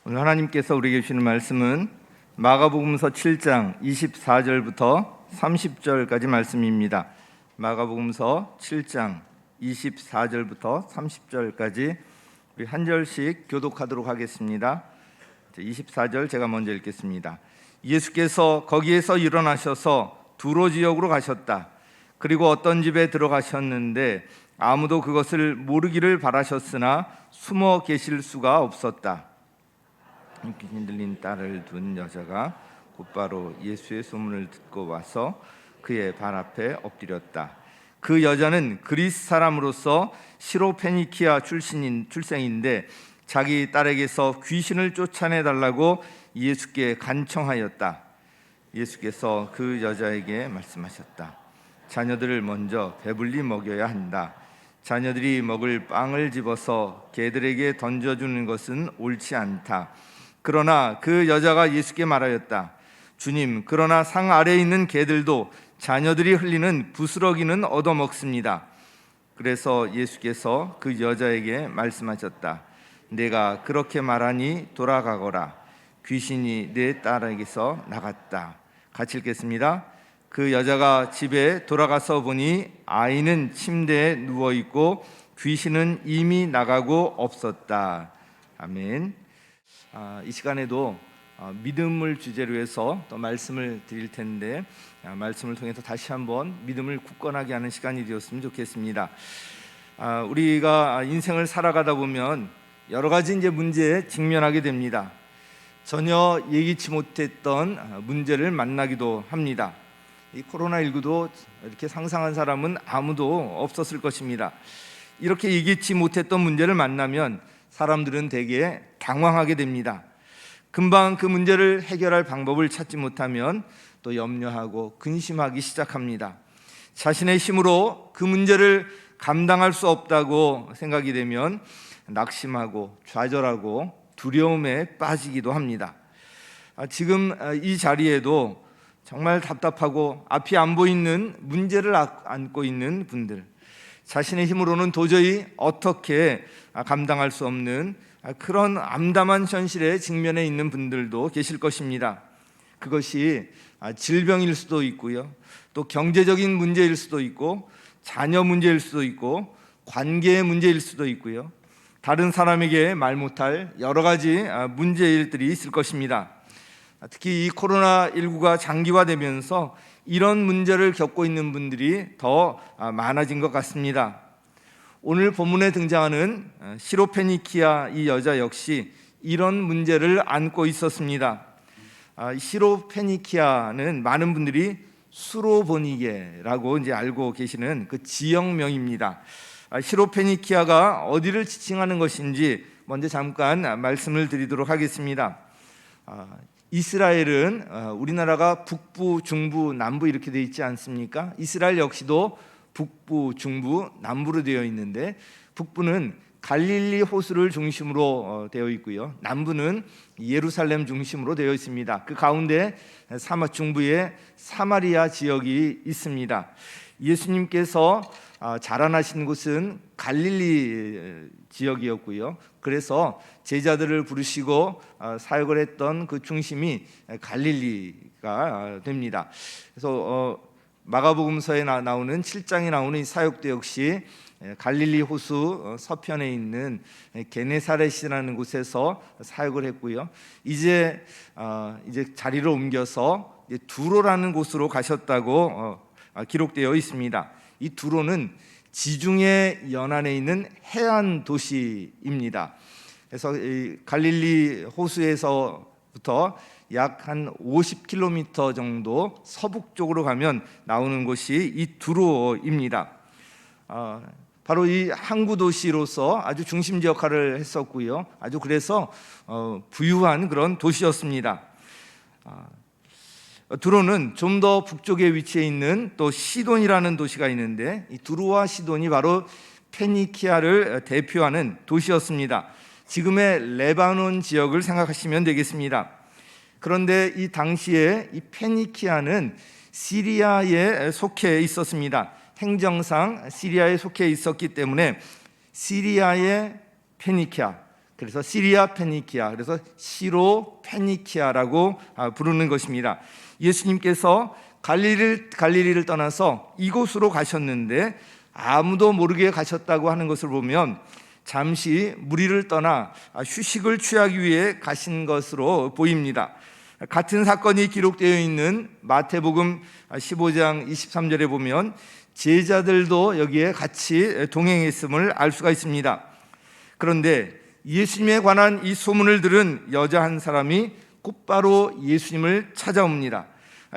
오늘 하나님께서 우리에게 주시는 말씀은 마가복음서 7장 24절부터 30절까지 말씀입니다. 마가복음서 7장 24절부터 30절까지 우리 한 절씩 교독하도록 하겠습니다. 24절 제가 먼저 읽겠습니다. 예수께서 거기에서 일어나셔서 두로 지역으로 가셨다. 그리고 어떤 집에 들어가셨는데 아무도 그것을 모르기를 바라셨으나 숨어 계실 수가 없었다. 귀신 들린 딸을 둔 여자가 곧바로 예수의 소문을 듣고 와서 그의 발 앞에 엎드렸다. 그 여자는 그리스 사람으로서 시로페니키아 출생인데 자기 딸에게서 귀신을 쫓아내달라고 예수께 간청하였다. 예수께서 그 여자에게 말씀하셨다. 자녀들을 먼저 배불리 먹여야 한다. 자녀들이 먹을 빵을 집어서 개들에게 던져주는 것은 옳지 않다. 그러나 그 여자가 예수께 말하였다. 주님, 그러나 상 아래에 있는 개들도 자녀들이 흘리는 부스러기는 얻어먹습니다. 그래서 예수께서 그 여자에게 말씀하셨다. 내가 그렇게 말하니 돌아가거라. 귀신이 내 딸에게서 나갔다. 같이 읽겠습니다. 그 여자가 집에 돌아가서 보니 아이는 침대에 누워있고 귀신은 이미 나가고 없었다. 아멘. 이 시간에도 믿음을 주제로 해서 또 말씀을 드릴 텐데 말씀을 통해서 다시 한번 믿음을 굳건하게 하는 시간이 되었으면 좋겠습니다. 우리가 인생을 살아가다 보면 여러 가지 이제 문제에 직면하게 됩니다. 전혀 예기치 못했던 문제를 만나기도 합니다. 이 코로나19도 이렇게 상상한 사람은 아무도 없었을 것입니다. 이렇게 예기치 못했던 문제를 만나면 사람들은 대개 당황하게 됩니다. 금방 그 문제를 해결할 방법을 찾지 못하면 또 염려하고 근심하기 시작합니다. 자신의 힘으로 그 문제를 감당할 수 없다고 생각이 되면 낙심하고 좌절하고 두려움에 빠지기도 합니다. 지금 이 자리에도 정말 답답하고 앞이 안 보이는 문제를 안고 있는 분들, 자신의 힘으로는 도저히 어떻게 감당할 수 없는 그런 암담한 현실에 직면해 있는 분들도 계실 것입니다. 그것이 질병일 수도 있고요, 또 경제적인 문제일 수도 있고, 자녀 문제일 수도 있고, 관계의 문제일 수도 있고요, 다른 사람에게 말 못할 여러 가지 문제일들이 있을 것입니다. 특히 이 코로나19가 장기화되면서 이런 문제를 겪고 있는 분들이 더 많아진 것 같습니다. 오늘 본문에 등장하는 시로페니키아 이 여자 역시 이런 문제를 안고 있었습니다. 시로페니키아는 많은 분들이 수로보니게라고 이제 알고 계시는 그 지역명입니다. 시로페니키아가 어디를 지칭하는 것인지 먼저 잠깐 말씀을 드리도록 하겠습니다. 이스라엘은 우리나라가 북부, 중부, 남부 이렇게 되어 있지 않습니까? 이스라엘 역시도 북부, 중부, 남부로 되어 있는데 북부는 갈릴리 호수를 중심으로 되어 있고요, 남부는 예루살렘 중심으로 되어 있습니다. 그 가운데 중부에 사마리아 지역이 있습니다. 예수님께서 자라나신 곳은 갈릴리 지역이었고요, 그래서 제자들을 부르시고 사역을 했던 그 중심이 갈릴리가 됩니다. 그래서 마가복음서에 나오는 7장에 나오는 이 사역도 역시 갈릴리 호수 서편에 있는 게네사렛이라는 곳에서 사역을 했고요, 이제 자리를 옮겨서 두로라는 곳으로 가셨다고 기록되어 있습니다. 이 두로는 지중해 연안에 있는 해안 도시입니다. 그래서 이 갈릴리 호수에서부터 약 한 50km 정도 서북쪽으로 가면 나오는 곳이 이 두로입니다. 바로 이 항구 도시로서 아주 중심지 역할을 했었고요, 아주 그래서 부유한 그런 도시였습니다. 두로는 좀 더 북쪽에 위치해 있는 또 시돈이라는 도시가 있는데 이 두로와 시돈이 바로 페니키아를 대표하는 도시였습니다. 지금의 레바논 지역을 생각하시면 되겠습니다. 그런데 이 당시에 이 페니키아는 시리아에 속해 있었습니다. 행정상 시리아에 속해 있었기 때문에 시리아의 페니키아, 그래서 시리아 페니키아, 그래서 시로 페니키아라고 부르는 것입니다. 예수님께서 갈릴리를 떠나서 이곳으로 가셨는데 아무도 모르게 가셨다고 하는 것을 보면 잠시 무리를 떠나 휴식을 취하기 위해 가신 것으로 보입니다. 같은 사건이 기록되어 있는 마태복음 15장 23절에 보면 제자들도 여기에 같이 동행했음을 알 수가 있습니다. 그런데 예수님에 관한 이 소문을 들은 여자 한 사람이 곧바로 예수님을 찾아옵니다.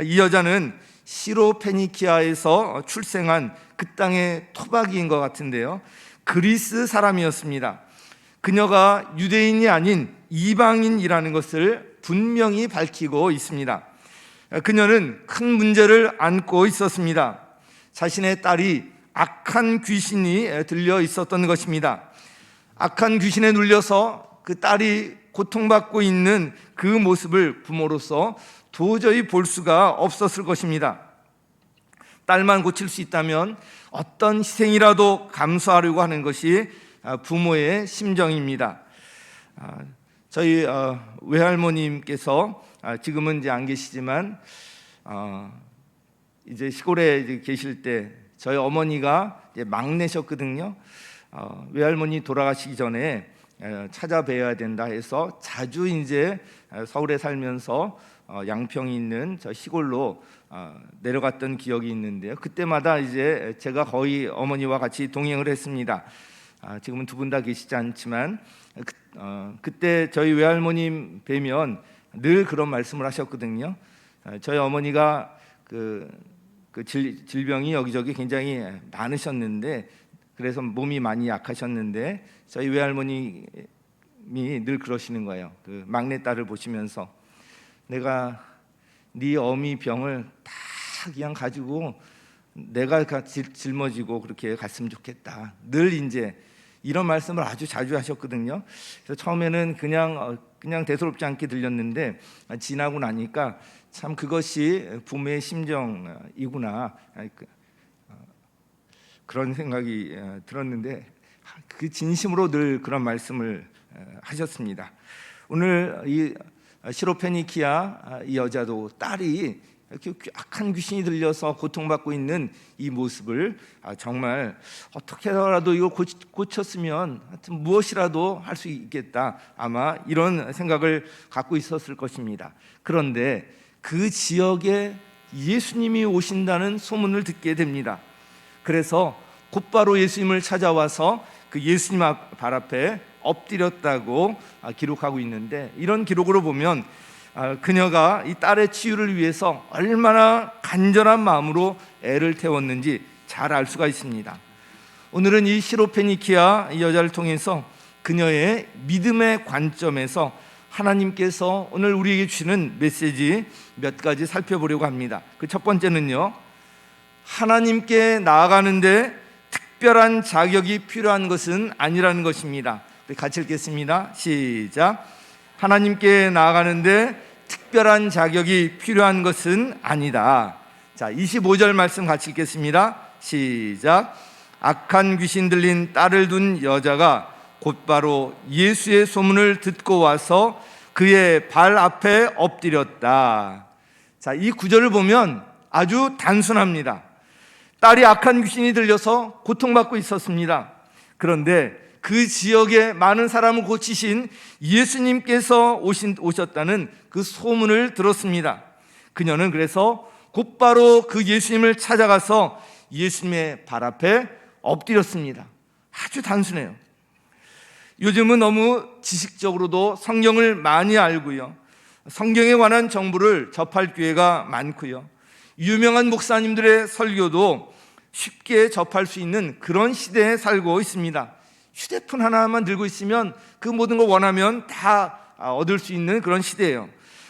이 여자는 시로페니키아에서 출생한 그 땅의 토박이인 것 같은데요, 그리스 사람이었습니다. 그녀가 유대인이 아닌 이방인이라는 것을 분명히 밝히고 있습니다. 그녀는 큰 문제를 안고 있었습니다. 자신의 딸이 악한 귀신이 들려 있었던 것입니다. 악한 귀신에 눌려서 그 딸이 고통받고 있는 그 모습을 부모로서 도저히 볼 수가 없었을 것입니다. 딸만 고칠 수 있다면 어떤 희생이라도 감수하려고 하는 것이 부모의 심정입니다. 저희 외할머님께서 지금은 이제 안 계시지만 이제 시골에 이제 계실 때 저희 어머니가 이제 막내셨거든요. 외할머니 돌아가시기 전에 찾아뵈야 된다 해서 자주 이제 서울에 살면서 양평이 있는 저 시골로 내려갔던 기억이 있는데요. 그때마다 이제 제가 거의 어머니와 같이 동행을 했습니다. 지금은 두 분 다 계시지 않지만 그때 저희 외할머님 뵈면 늘 그런 말씀을 하셨거든요. 저희 어머니가 그 질병이 여기저기 굉장히 많으셨는데, 그래서 몸이 많이 약하셨는데 저희 외할머님이 늘 그러시는 거예요. 그 막내딸을 보시면서 내가 네 어미 병을 다 그냥 가지고 내가 짊어지고 그렇게 갔으면 좋겠다. 늘 이제 이런 말씀을 아주 자주 하셨거든요. 그래서 처음에는 그냥 대수롭지 않게 들렸는데 지나고 나니까 참 그것이 부모의 심정이구나, 그런 생각이 들었는데 그 진심으로 늘 그런 말씀을 하셨습니다. 오늘 이 시로페니키아 이 여자도 딸이 이렇게 악한 귀신이 들려서 고통받고 있는 이 모습을 정말 어떻게라도 이걸 고쳤으면 하여튼 무엇이라도 할 수 있겠다, 아마 이런 생각을 갖고 있었을 것입니다. 그런데 그 지역에 예수님이 오신다는 소문을 듣게 됩니다. 그래서 곧바로 예수님을 찾아와서 그 예수님 발 앞에 엎드렸다고 기록하고 있는데, 이런 기록으로 보면 그녀가 이 딸의 치유를 위해서 얼마나 간절한 마음으로 애를 태웠는지 잘 알 수가 있습니다. 오늘은 이 시로페니키아 이 여자를 통해서 그녀의 믿음의 관점에서 하나님께서 오늘 우리에게 주시는 메시지 몇 가지 살펴보려고 합니다. 그 첫 번째는요, 하나님께 나아가는데 특별한 자격이 필요한 것은 아니라는 것입니다. 같이 읽겠습니다. 시작. 하나님께 나아가는데 특별한 자격이 필요한 것은 아니다. 자, 25절 말씀 같이 읽겠습니다. 시작. 악한 귀신 들린 딸을 둔 여자가 곧바로 예수의 소문을 듣고 와서 그의 발 앞에 엎드렸다. 자, 이 구절을 보면 아주 단순합니다. 딸이 악한 귀신이 들려서 고통받고 있었습니다. 그런데 그 지역에 많은 사람을 고치신 예수님께서 오셨다는 그 소문을 들었습니다. 그녀는 그래서 곧바로 그 예수님을 찾아가서 예수님의 발 앞에 엎드렸습니다. 아주 단순해요. 요즘은 너무 지식적으로도 성경을 많이 알고요, 성경에 관한 정보를 접할 기회가 많고요, 유명한 목사님들의 설교도 쉽게 접할 수 있는 그런 시대에 살고 있습니다. 휴대폰 하나만 들고 있으면 그 모든 걸 원하면 다 얻을 수 있는 그런 시대예요.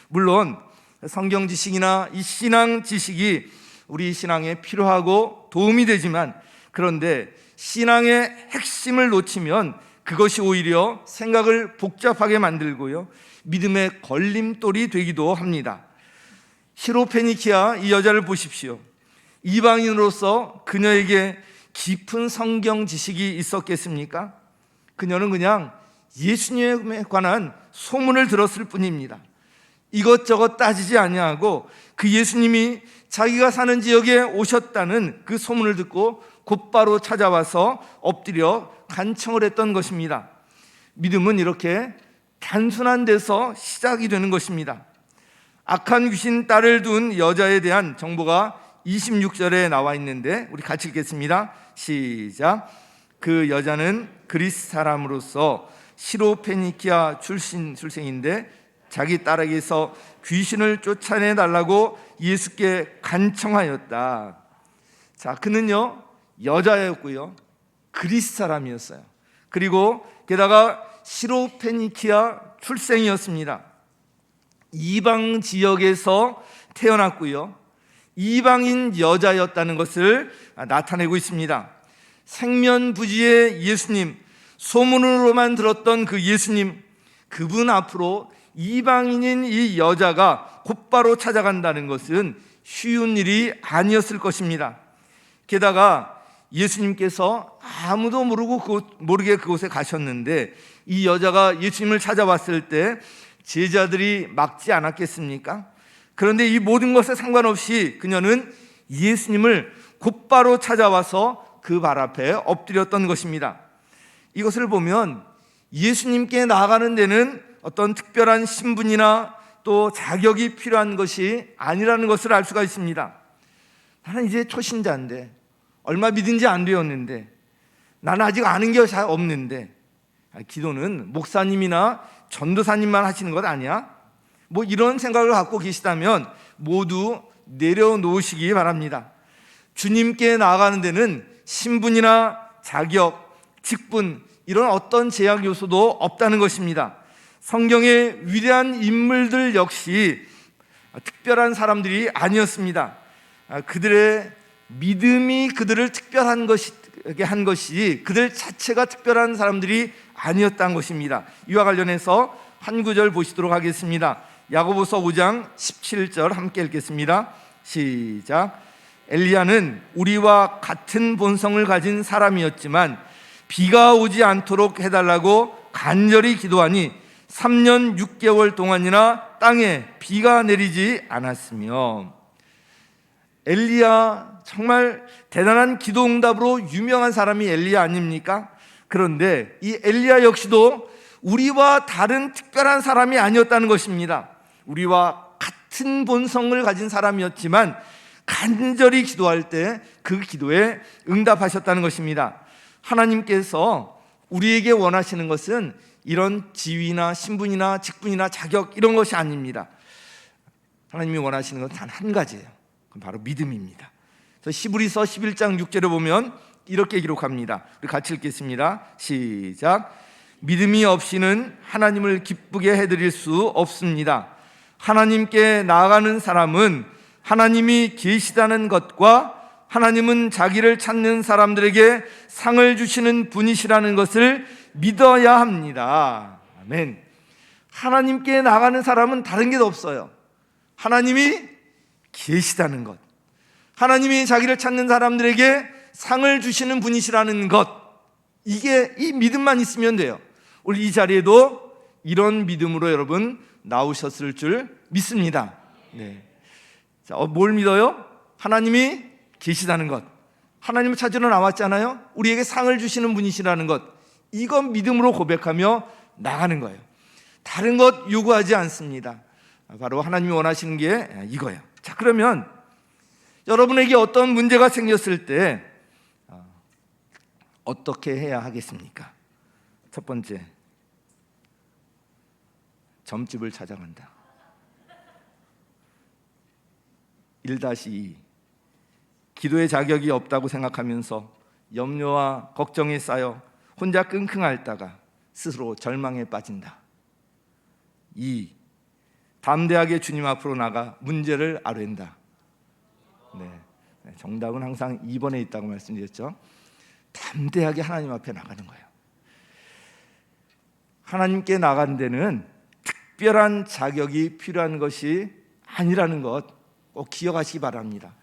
물론 성경 지식이나 이 신앙 지식이 우리 신앙에 필요하고 도움이 되지만, 그런데 신앙의 핵심을 놓치면 그것이 오히려 생각을 복잡하게 만들고요, 믿음의 걸림돌이 되기도 합니다. 시로페니키아 이 여자를 보십시오. 이방인으로서 그녀에게 깊은 성경 지식이 있었겠습니까? 그녀는 그냥 예수님에 관한 소문을 들었을 뿐입니다. 이것저것 따지지 아니하고 그 예수님이 자기가 사는 지역에 오셨다는 그 소문을 듣고 곧바로 찾아와서 엎드려 간청을 했던 것입니다. 믿음은 이렇게 단순한 데서 시작이 되는 것입니다. 악한 귀신 딸을 둔 여자에 대한 정보가 26절에 나와 있는데 우리 같이 읽겠습니다. 시작. 그 여자는 그리스 사람으로서 시로페니키아 출생인데 자기 딸에게서 귀신을 쫓아내 달라고 예수께 간청하였다. 자, 그는요 여자였고요, 그리스 사람이었어요. 그리고 게다가 시로페니키아 출생이었습니다. 이방 지역에서 태어났고요, 이방인 여자였다는 것을 나타내고 있습니다. 생면부지의 예수님, 소문으로만 들었던 그 예수님, 그분 앞으로 이방인인 이 여자가 곧바로 찾아간다는 것은 쉬운 일이 아니었을 것입니다. 게다가 예수님께서 아무도 모르게 그곳에 가셨는데 이 여자가 예수님을 찾아왔을 때 제자들이 막지 않았겠습니까? 그런데 이 모든 것에 상관없이 그녀는 예수님을 곧바로 찾아와서 그 발 앞에 엎드렸던 것입니다. 이것을 보면 예수님께 나아가는 데는 어떤 특별한 신분이나 또 자격이 필요한 것이 아니라는 것을 알 수가 있습니다. 나는 이제 초신자인데, 얼마 믿은 지 안 되었는데, 나는 아직 아는 게 잘 없는데, 기도는 목사님이나 전도사님만 하시는 것 아니야? 뭐 이런 생각을 갖고 계시다면 모두 내려놓으시기 바랍니다. 주님께 나아가는 데는 신분이나 자격, 직분 이런 어떤 제약 요소도 없다는 것입니다. 성경의 위대한 인물들 역시 특별한 사람들이 아니었습니다. 그들의 믿음이 그들을 특별한 것이게 한 것이 그들 자체가 특별한 사람들이 아니었다는 것입니다. 이와 관련해서 한 구절 보시도록 하겠습니다. 야고보서 5장 17절 함께 읽겠습니다. 시작. 엘리야는 우리와 같은 본성을 가진 사람이었지만 비가 오지 않도록 해달라고 간절히 기도하니 3년 6개월 동안이나 땅에 비가 내리지 않았으며, 엘리야 정말 대단한 기도 응답으로 유명한 사람이 엘리야 아닙니까? 그런데 이 엘리야 역시도 우리와 다른 특별한 사람이 아니었다는 것입니다. 우리와 같은 본성을 가진 사람이었지만 간절히 기도할 때 그 기도에 응답하셨다는 것입니다. 하나님께서 우리에게 원하시는 것은 이런 지위나 신분이나 직분이나 자격 이런 것이 아닙니다. 하나님이 원하시는 건 단 한 가지예요. 그건 바로 믿음입니다. 그래서 히브리서 11장 6절에 보면 이렇게 기록합니다. 우리 같이 읽겠습니다. 시작. 믿음이 없이는 하나님을 기쁘게 해드릴 수 없습니다. 하나님께 나아가는 사람은 하나님이 계시다는 것과 하나님은 자기를 찾는 사람들에게 상을 주시는 분이시라는 것을 믿어야 합니다. 아멘. 하나님께 나아가는 사람은 다른 게 없어요. 하나님이 계시다는 것, 하나님이 자기를 찾는 사람들에게 상을 주시는 분이시라는 것, 이게 이 믿음만 있으면 돼요. 오늘 이 자리에도 이런 믿음으로 여러분 나오셨을 줄 믿습니다. 네. 자, 뭘 믿어요? 하나님이 계시다는 것, 하나님을 찾으러 나왔잖아요. 우리에게 상을 주시는 분이시라는 것, 이건 믿음으로 고백하며 나가는 거예요. 다른 것 요구하지 않습니다. 바로 하나님이 원하시는 게 이거예요. 자, 그러면 여러분에게 어떤 문제가 생겼을 때 어떻게 해야 하겠습니까? 첫 번째, 점집을 찾아간다. 1-2, 기도의 자격이 없다고 생각하면서 염려와 걱정이 쌓여 혼자 끙끙 앓다가 스스로 절망에 빠진다. 2, 담대하게 주님 앞으로 나가 문제를 아뢰는다. 네, 정답은 항상 2번에 있다고 말씀드렸죠. 담대하게 하나님 앞에 나가는 거예요. 하나님께 나가는 데는 특별한 자격이 필요한 것이 아니라는 것 꼭 기억하시기 바랍니다.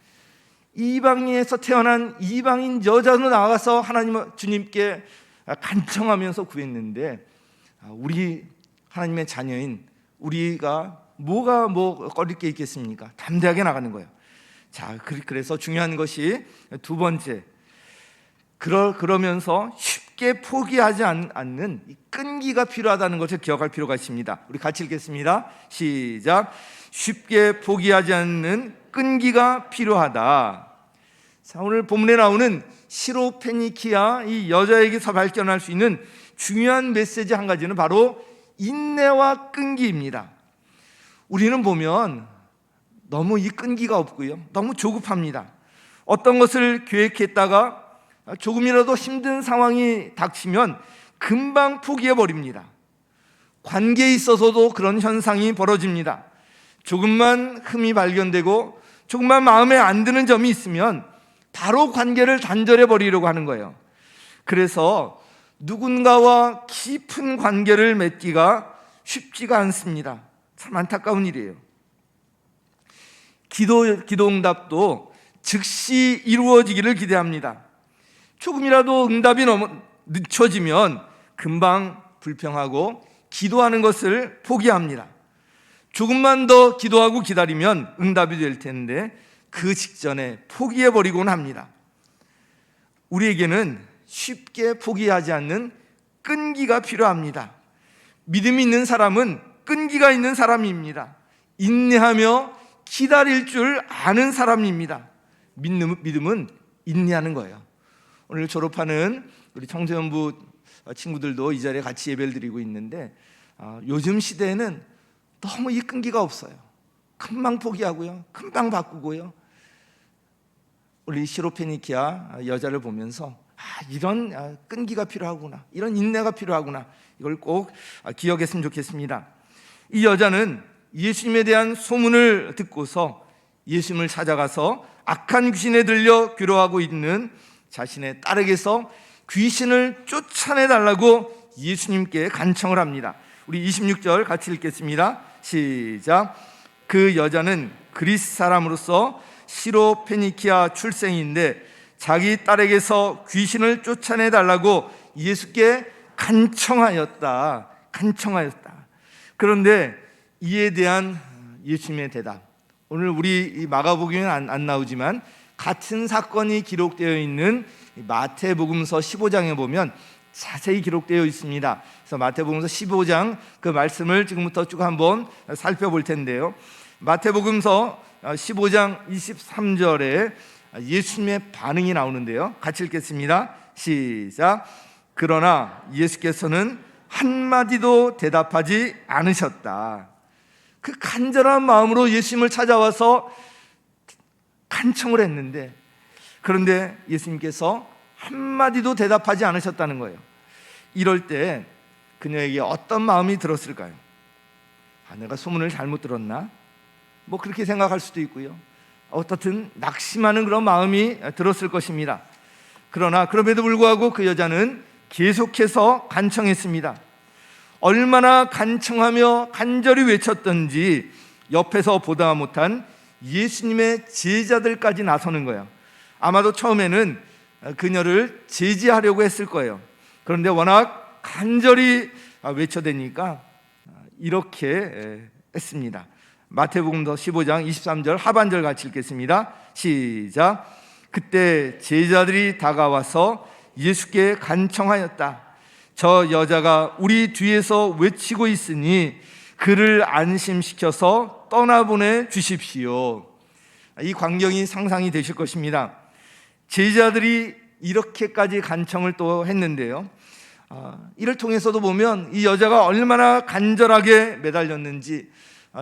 이방인에서 태어난 이방인 여자로 나가서 하나님 주님께 간청하면서 구했는데 우리 하나님의 자녀인 우리가 뭐가 꺼릴 게 있겠습니까? 담대하게 나가는 거예요. 자, 그래서 중요한 것이 두 번째, 그러면서 쉽게 포기하지 않는 이 끈기가 필요하다는 것을 기억할 필요가 있습니다. 우리 같이 읽겠습니다. 시작. 쉽게 포기하지 않는 끈기가 필요하다. 자, 오늘 본문에 나오는 시로페니키아 이 여자에게서 발견할 수 있는 중요한 메시지 한 가지는 바로 인내와 끈기입니다. 우리는 보면 너무 이 끈기가 없고요, 너무 조급합니다. 어떤 것을 계획했다가 조금이라도 힘든 상황이 닥치면 금방 포기해버립니다. 관계에 있어서도 그런 현상이 벌어집니다. 조금만 흠이 발견되고 조금만 마음에 안 드는 점이 있으면 바로 관계를 단절해버리려고 하는 거예요. 그래서 누군가와 깊은 관계를 맺기가 쉽지가 않습니다. 참 안타까운 일이에요. 기도 응답도 즉시 이루어지기를 기대합니다. 조금이라도 응답이 늦춰지면 금방 불평하고 기도하는 것을 포기합니다. 조금만 더 기도하고 기다리면 응답이 될 텐데 그 직전에 포기해버리곤 합니다. 우리에게는 쉽게 포기하지 않는 끈기가 필요합니다. 믿음이 있는 사람은 끈기가 있는 사람입니다. 인내하며 기다릴 줄 아는 사람입니다. 믿음은 인내하는 거예요. 오늘 졸업하는 우리 청소년부 친구들도 이 자리에 같이 예배를 드리고 있는데 요즘 시대에는 너무 이 끈기가 없어요. 금방 포기하고요, 금방 바꾸고요. 우리 시로페니키아 여자를 보면서 이런 끈기가 필요하구나, 이런 인내가 필요하구나, 이걸 꼭 기억했으면 좋겠습니다. 이 여자는 예수님에 대한 소문을 듣고서 예수님을 찾아가서 악한 귀신에 들려 괴로워하고 있는 자신의 딸에게서 귀신을 쫓아내달라고 예수님께 간청을 합니다. 우리 26절 같이 읽겠습니다. 시작. 그 여자는 그리스 사람으로서 시로페니키아 출생인데 자기 딸에게서 귀신을 쫓아내달라고 예수께 간청하였다. 그런데 이에 대한 예수님의 대답, 오늘 우리 이 마가복음에는 안 나오지만 같은 사건이 기록되어 있는 마태복음서 15장에 보면 자세히 기록되어 있습니다. 그래서 마태복음서 15장 그 말씀을 지금부터 쭉 한번 살펴볼 텐데요. 마태복음서 15장 23절에 예수님의 반응이 나오는데요. 같이 읽겠습니다. 시작. 그러나 예수께서는 한마디도 대답하지 않으셨다. 그 간절한 마음으로 예수님을 찾아와서 간청을 했는데, 그런데 예수님께서 한마디도 대답하지 않으셨다는 거예요. 이럴 때 그녀에게 어떤 마음이 들었을까요? 내가 소문을 잘못 들었나? 그렇게 생각할 수도 있고요, 어떻든 낙심하는 그런 마음이 들었을 것입니다. 그러나 그럼에도 불구하고 그 여자는 계속해서 간청했습니다. 얼마나 간청하며 간절히 외쳤던지 옆에서 보다 못한 예수님의 제자들까지 나서는 거예요. 아마도 처음에는 그녀를 제지하려고 했을 거예요. 그런데 워낙 간절히 외쳐대니까 이렇게 했습니다. 마태복음서 15장 23절 하반절 같이 읽겠습니다. 시작. 그때 제자들이 다가와서 예수께 간청하였다. 저 여자가 우리 뒤에서 외치고 있으니 그를 안심시켜서 떠나보내 주십시오. 이 광경이 상상이 되실 것입니다. 제자들이 이렇게까지 간청을 또 했는데요, 이를 통해서도 보면 이 여자가 얼마나 간절하게 매달렸는지,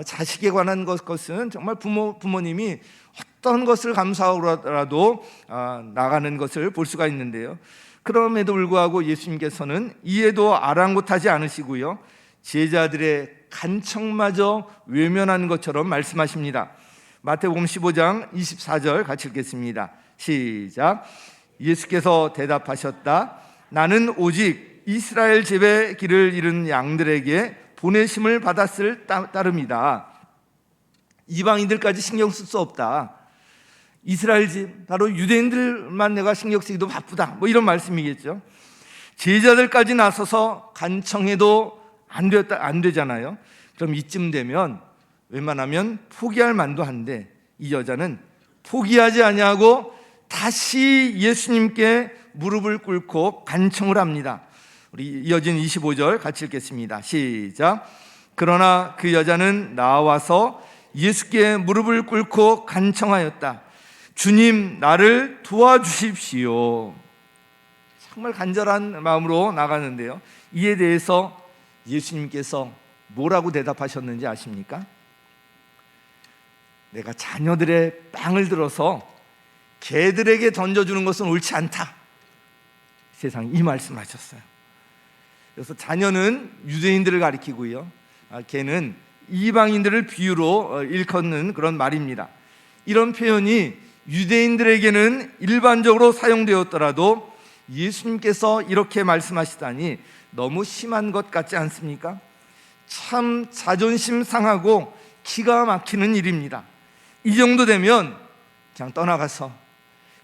자식에 관한 것은 정말 부모님이 어떤 것을 감사하고라도 나가는 것을 볼 수가 있는데요, 그럼에도 불구하고 예수님께서는 이에도 아랑곳하지 않으시고요, 제자들의 간청마저 외면하는 것처럼 말씀하십니다. 마태복음 15장 24절 같이 읽겠습니다. 시작. 예수께서 대답하셨다. 나는 오직 이스라엘 집의 길을 잃은 양들에게 보내심을 받았을 따름이다. 이방인들까지 신경 쓸 수 없다. 이스라엘 집, 바로 유대인들만 내가 신경 쓰기도 바쁘다, 이런 말씀이겠죠. 제자들까지 나서서 간청해도 안 되잖아요. 그럼 이쯤 되면 웬만하면 포기할 만도 한데 이 여자는 포기하지 아니하고 다시 예수님께 무릎을 꿇고 간청을 합니다. 우리 이어진 25절 같이 읽겠습니다. 시작. 그러나 그 여자는 나와서 예수께 무릎을 꿇고 간청하였다. 주님, 나를 도와주십시오. 정말 간절한 마음으로 나가는데요. 이에 대해서 예수님께서 뭐라고 대답하셨는지 아십니까? 내가 자녀들의 빵을 들어서 개들에게 던져주는 것은 옳지 않다. 세상 이 말씀하셨어요. 그래서 자녀는 유대인들을 가리키고요, 개는 이방인들을 비유로 일컫는 그런 말입니다. 이런 표현이 유대인들에게는 일반적으로 사용되었더라도 예수님께서 이렇게 말씀하시다니 너무 심한 것 같지 않습니까? 참 자존심 상하고 기가 막히는 일입니다. 이 정도 되면 그냥 떠나가서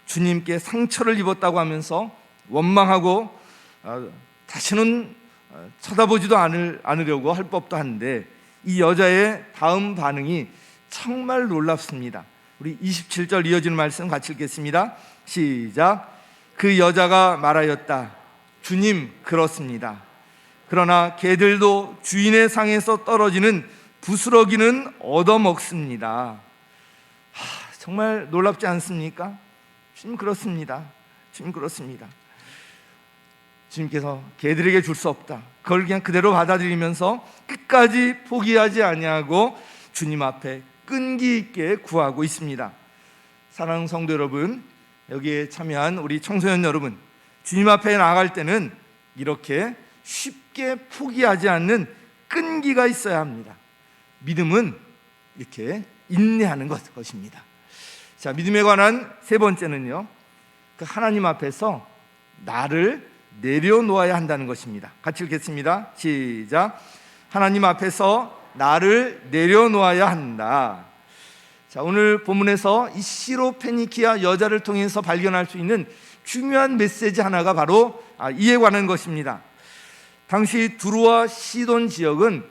주님께 상처를 입었다고 하면서 원망하고 다시는 쳐다보지도 않으려고 할 법도 한데, 이 여자의 다음 반응이 정말 놀랍습니다. 우리 27절 이어지는 말씀 같이 읽겠습니다. 시작. 그 여자가 말하였다. 주님, 그렇습니다. 그러나 개들도 주인의 상에서 떨어지는 부스러기는 얻어먹습니다. 정말 놀랍지 않습니까? 주님, 그렇습니다. 주님, 그렇습니다. 주님께서 개들에게 줄 수 없다, 그걸 그냥 그대로 받아들이면서 끝까지 포기하지 아니하고 주님 앞에 끈기 있게 구하고 있습니다. 사랑하는 성도 여러분, 여기에 참여한 우리 청소년 여러분, 주님 앞에 나아갈 때는 이렇게 쉽게 포기하지 않는 끈기가 있어야 합니다. 믿음은 이렇게 인내하는 것입니다. 자, 믿음에 관한 세 번째는요, 그 하나님 앞에서 나를 내려놓아야 한다는 것입니다. 같이 읽겠습니다. 시작. 하나님 앞에서 나를 내려놓아야 한다. 자, 오늘 본문에서 이 시로페니키아 여자를 통해서 발견할 수 있는 중요한 메시지 하나가 바로 이에 관한 것입니다. 당시 두로와 시돈 지역은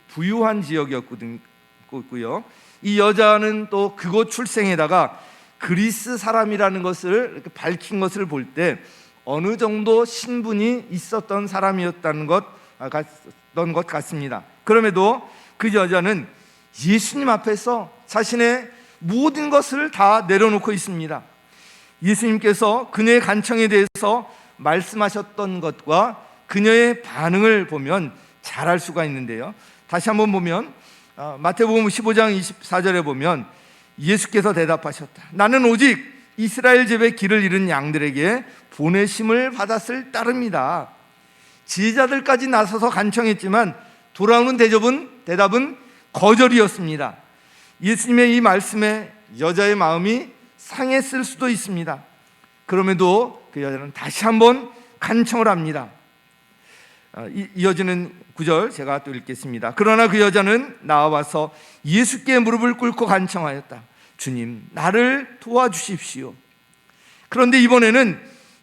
부유한 지역이었고요, 이 여자는 또 그곳 출생에다가 그리스 사람이라는 것을 이렇게 밝힌 것을 볼 때 어느 정도 신분이 있었던 사람이었던 것 같습니다. 그럼에도 그 여자는 예수님 앞에서 자신의 모든 것을 다 내려놓고 있습니다. 예수님께서 그녀의 간청에 대해서 말씀하셨던 것과 그녀의 반응을 보면 잘 알 수가 있는데요. 다시 한번 보면 마태복음 15장 24절에 보면 예수께서 대답하셨다. 나는 오직 이스라엘 집에 길을 잃은 양들에게 보내심을 받았을 따름이다. 제자들까지 나서서 간청했지만 돌아오는 대답은 거절이었습니다. 예수님의 이 말씀에 여자의 마음이 상했을 수도 있습니다. 그럼에도 그 여자는 다시 한번 간청을 합니다. 이어지는 구절 제가 또 읽겠습니다. 그러나 그 여자는 나와서 예수께 무릎을 꿇고 간청하였다. 주님, 나를 도와주십시오. 그런데 이번에는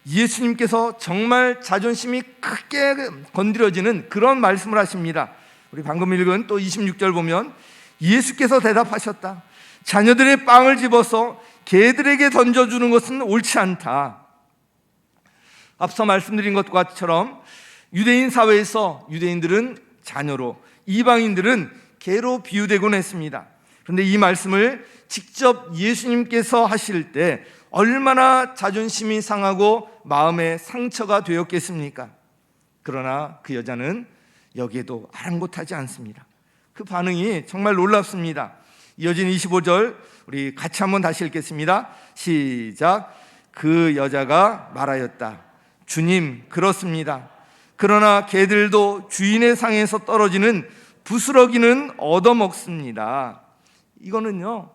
예수님께서 정말 자존심이 크게 건드려지는 그런 말씀을 하십니다. 우리 방금 읽은 또 26절 보면 예수께서 대답하셨다. 자녀들의 빵을 집어서 개들에게 던져주는 것은 옳지 않다. 앞서 말씀드린 것처럼 유대인 사회에서 유대인들은 자녀로, 이방인들은 개로 비유되곤 했습니다. 그런데 이 말씀을 직접 예수님께서 하실 때 얼마나 자존심이 상하고 마음에 상처가 되었겠습니까? 그러나 그 여자는 여기에도 아랑곳하지 않습니다. 그 반응이 정말 놀랍습니다. 이어진 25절 우리 같이 한번 다시 읽겠습니다. 시작. 그 여자가 말하였다. 주님, 그렇습니다. 그러나 개들도 주인의 상에서 떨어지는 부스러기는 얻어먹습니다. 이거는요,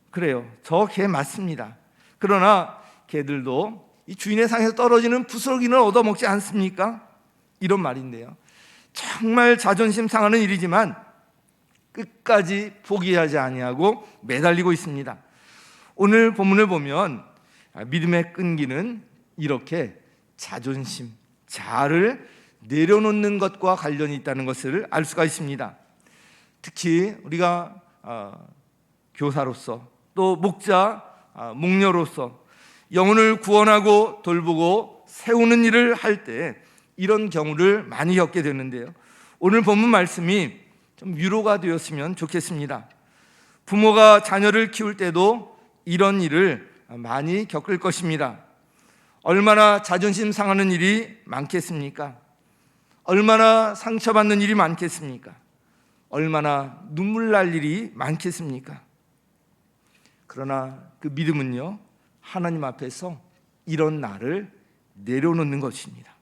그래요, 저 개 맞습니다. 그러나 개들도 이 주인의 상에서 떨어지는 부스러기는 얻어먹지 않습니까? 이런 말인데요, 정말 자존심 상하는 일이지만 끝까지 포기하지 아니하고 매달리고 있습니다. 오늘 본문을 보면 믿음의 끈기는 이렇게 자존심, 자아를 내려놓는 것과 관련이 있다는 것을 알 수가 있습니다. 특히 우리가 교사로서 또 목자, 목녀로서 영혼을 구원하고 돌보고 세우는 일을 할 때 이런 경우를 많이 겪게 되는데요, 오늘 본문 말씀이 좀 위로가 되었으면 좋겠습니다. 부모가 자녀를 키울 때도 이런 일을 많이 겪을 것입니다. 얼마나 자존심 상하는 일이 많겠습니까? 얼마나 상처받는 일이 많겠습니까? 얼마나 눈물 날 일이 많겠습니까? 그러나 그 믿음은요, 하나님 앞에서 이런 나를 내려놓는 것입니다.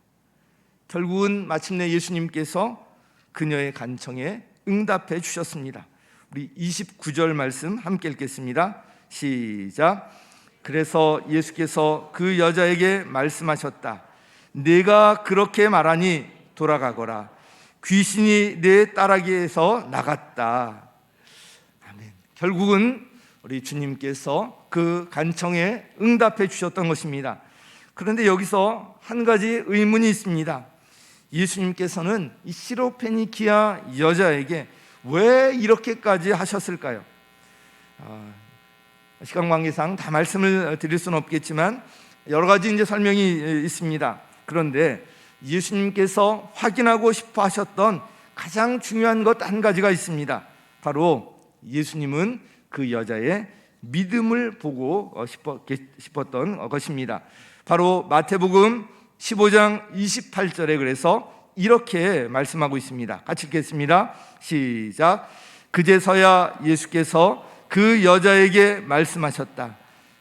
결국은 마침내 예수님께서 그녀의 간청에 응답해 주셨습니다. 우리 29절 말씀 함께 읽겠습니다. 시작. 그래서 예수께서 그 여자에게 말씀하셨다. 네가 그렇게 말하니 돌아가거라. 귀신이 내 딸아기에서 나갔다. 아멘. 결국은 우리 주님께서 그 간청에 응답해 주셨던 것입니다. 그런데 여기서 한 가지 의문이 있습니다. 예수님께서는 이 시로페니키아 여자에게 왜 이렇게까지 하셨을까요? 시간 관계상 다 말씀을 드릴 수는 없겠지만 여러 가지 이제 설명이 있습니다. 그런데 예수님께서 확인하고 싶어 하셨던 가장 중요한 것 한 가지가 있습니다. 바로 예수님은 그 여자의 믿음을 보고 싶었던 것입니다. 바로 마태복음 15장 28절에 그래서 이렇게 말씀하고 있습니다. 같이 읽겠습니다. 시작. 그제서야 예수께서 그 여자에게 말씀하셨다.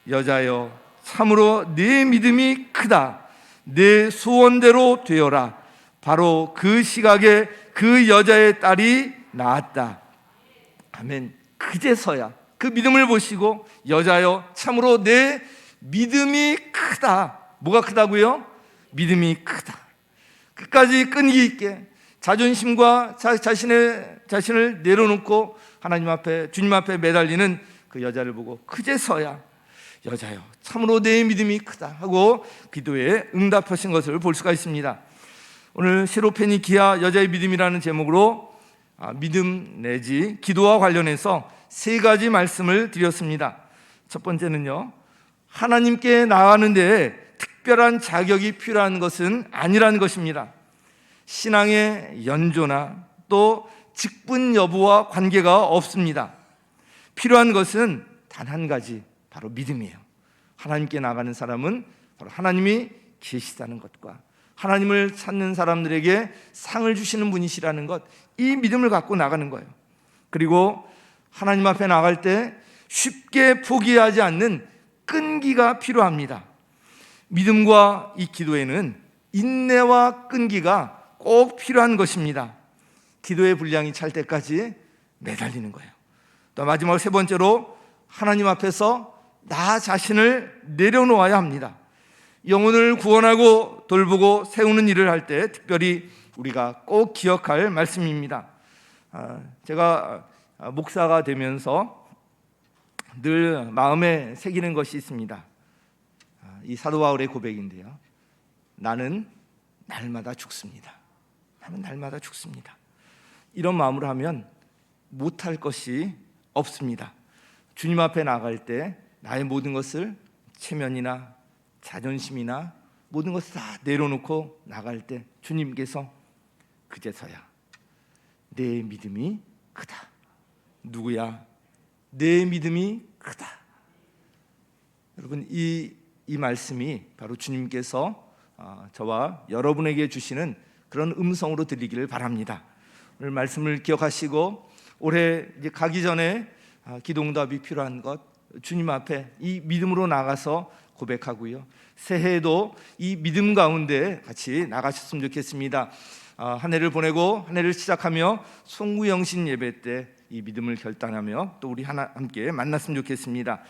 여자여, 참으로 네 믿음이 크다. 내 소원대로 되어라. 바로 그 시각에 그 여자의 딸이 나았다. 아멘. 그제서야 그 믿음을 보시고 여자여, 참으로 내 믿음이 크다. 뭐가 크다고요? 믿음이 크다. 끝까지 끈기 있게 자존심과 자신을 내려놓고 하나님 앞에, 주님 앞에 매달리는 그 여자를 보고 그제서야 여자여, 참으로 내 믿음이 크다 하고 기도에 응답하신 것을 볼 수가 있습니다. 오늘 시로페니키아 여자의 믿음이라는 제목으로 믿음 내지 기도와 관련해서 세 가지 말씀을 드렸습니다. 첫 번째는요, 하나님께 나아가는데 특별한 자격이 필요한 것은 아니라는 것입니다. 신앙의 연조나 또 직분 여부와 관계가 없습니다. 필요한 것은 단 한 가지, 바로 믿음이에요. 하나님께 나가는 사람은 바로 하나님이 계시다는 것과 하나님을 찾는 사람들에게 상을 주시는 분이시라는 것, 이 믿음을 갖고 나가는 거예요. 그리고 하나님 앞에 나갈 때 쉽게 포기하지 않는 끈기가 필요합니다. 믿음과 이 기도에는 인내와 끈기가 꼭 필요한 것입니다. 기도의 분량이 찰 때까지 매달리는 거예요. 또 마지막 세 번째로 하나님 앞에서 나 자신을 내려놓아야 합니다. 영혼을 구원하고 돌보고 세우는 일을 할 때 특별히 우리가 꼭 기억할 말씀입니다. 제가 목사가 되면서 늘 마음에 새기는 것이 있습니다. 이 사도 바울의 고백인데요, 나는 날마다 죽습니다. 나는 날마다 죽습니다. 이런 마음으로 하면 못할 것이 없습니다. 주님 앞에 나갈 때 나의 모든 것을, 체면이나 자존심이나 모든 것을 다 내려놓고 나갈 때 주님께서 그제서야 내 믿음이 크다. 누구야? 내 믿음이 크다. 여러분, 이 말씀이 바로 주님께서 저와 여러분에게 주시는 그런 음성으로 들리기를 바랍니다. 오늘 말씀을 기억하시고 올해 이제 가기 전에 기도응답이 필요한 것, 주님 앞에 이 믿음으로 나가서 고백하고요, 새해에도 이 믿음 가운데 같이 나가셨으면 좋겠습니다. 한 해를 보내고 한 해를 시작하며 송구영신 예배 때 이 믿음을 결단하며 또 우리 함께 만났으면 좋겠습니다.